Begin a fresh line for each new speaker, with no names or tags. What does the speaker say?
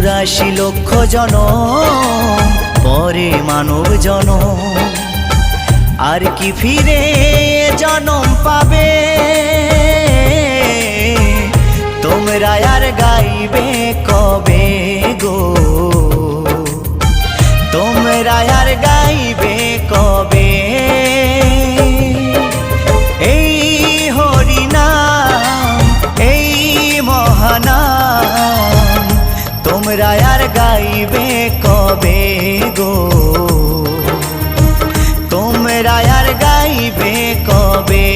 84 লক্ষ জনম পরে মানব জনম, আর কি ফিরে জনম পাবে? তোমরা আর গাইবে কবে গো? তোমরা আর গাইবে কবে? এই হরিনাম, এই মহানাম, তোমরা আর গাইবে কবে গো? তোমরা আর গাইবে কবে?